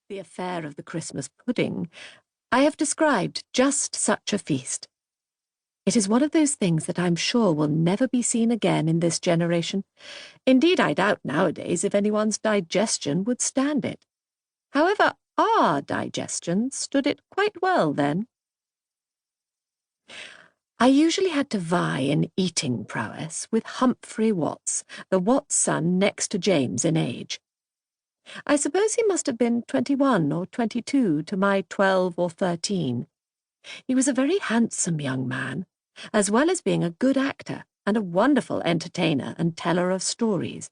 The affair of the Christmas pudding, I have described just such a feast. It is one of those things that I'm sure will never be seen again in this generation. Indeed, I doubt nowadays if anyone's digestion would stand it. However, our digestion stood it quite well then. I usually had to vie in eating prowess with Humphrey Watts, the Watts son next to James in age. I suppose he must have been 21 or 22 to my 12 or 13. He was a very handsome young man, as well as being a good actor and a wonderful entertainer and teller of stories.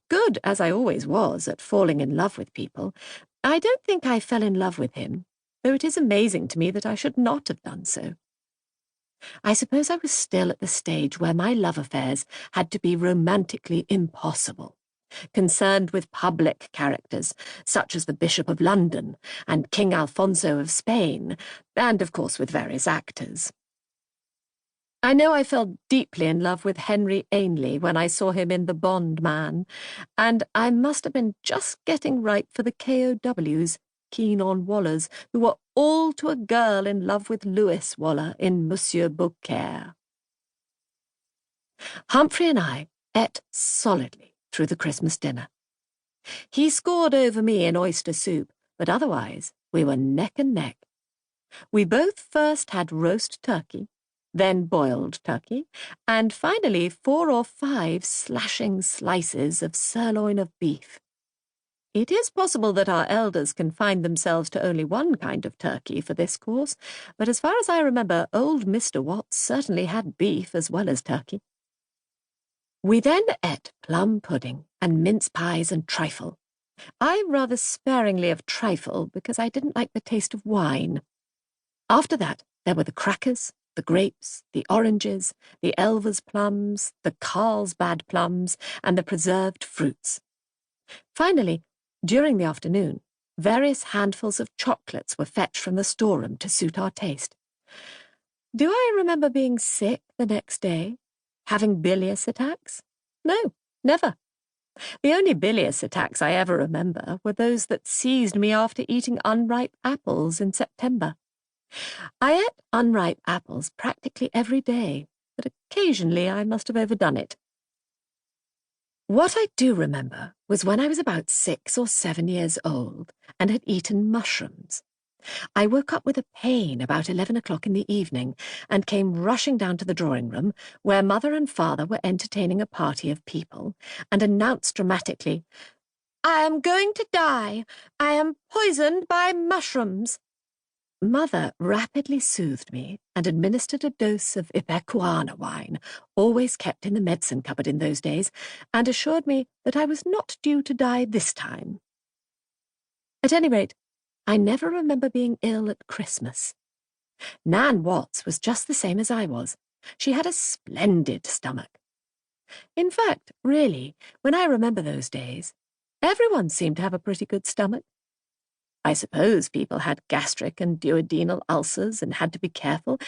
Good as I always was at falling in love with people, I don't think I fell in love with him, though it is amazing to me that I should not have done so. I suppose I was still at the stage where my love affairs had to be romantically impossible, concerned with public characters, such as the Bishop of London and King Alfonso of Spain, and of course with various actors. I know I fell deeply in love with Henry Ainley when I saw him in The Bond Man, and I must have been just getting ripe for the KOWs, keen on Wallers, who were all to a girl in love with Lewis Waller in Monsieur Beaucaire. Humphrey and I ate solidly through the Christmas dinner. He scored over me in oyster soup, but otherwise we were neck and neck. We both first had roast turkey, then boiled turkey, and finally 4 or 5 slashing slices of sirloin of beef. It is possible that our elders confined themselves to only one kind of turkey for this course, but as far as I remember, old Mr. Watts certainly had beef as well as turkey. We then ate plum pudding and mince pies and trifle. I rather sparingly of trifle because I didn't like the taste of wine. After that, there were the crackers, the grapes, the oranges, the Elvers plums, the Carlsbad plums, and the preserved fruits. Finally, during the afternoon, various handfuls of chocolates were fetched from the storeroom to suit our taste. Do I remember being sick the next day? Having bilious attacks? No, never. The only bilious attacks I ever remember were those that seized me after eating unripe apples in September. I ate unripe apples practically every day, but occasionally I must have overdone it. What I do remember was when I was about 6 or 7 years old and had eaten mushrooms. I woke up with a pain about 11 o'clock in the evening and came rushing down to the drawing-room where Mother and Father were entertaining a party of people and announced dramatically, "I am going to die. I am poisoned by mushrooms." Mother rapidly soothed me and administered a dose of Ipecacuanha wine, always kept in the medicine cupboard in those days, and assured me that I was not due to die this time. At any rate, I never remember being ill at Christmas. Nan Watts was just the same as I was. She had a splendid stomach. In fact, really, when I remember those days, everyone seemed to have a pretty good stomach. I suppose people had gastric and duodenal ulcers and had to be careful,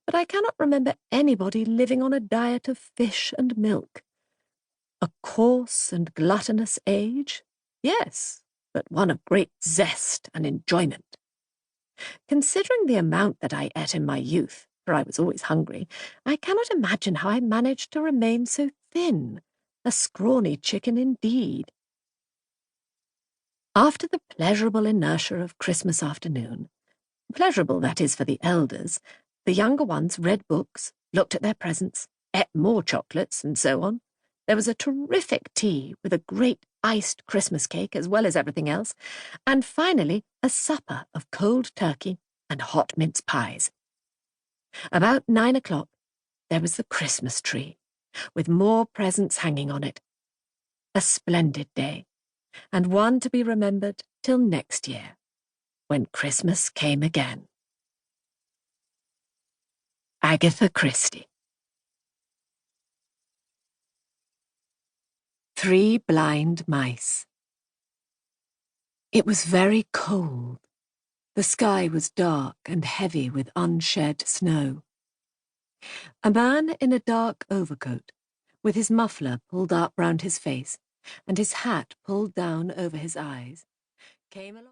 but I cannot remember anybody living on a diet of fish and milk. A coarse and gluttonous age? Yes, but one of great zest and enjoyment. Considering the amount that I ate in my youth, for I was always hungry, I cannot imagine how I managed to remain so thin. A scrawny chicken indeed. After the pleasurable inertia of Christmas afternoon, pleasurable, that is, for the elders, the younger ones read books, looked at their presents, ate more chocolates, and so on. There was a terrific tea with a great iced Christmas cake as well as everything else, and finally a supper of cold turkey and hot mince pies. About 9 o'clock, there was the Christmas tree, with more presents hanging on it. A splendid day, and one to be remembered till next year, when Christmas came again. Agatha Christie. 3 Blind Mice. It was very cold. The sky was dark and heavy with unshed snow. A man in a dark overcoat, with his muffler pulled up round his face and his hat pulled down over his eyes, came along.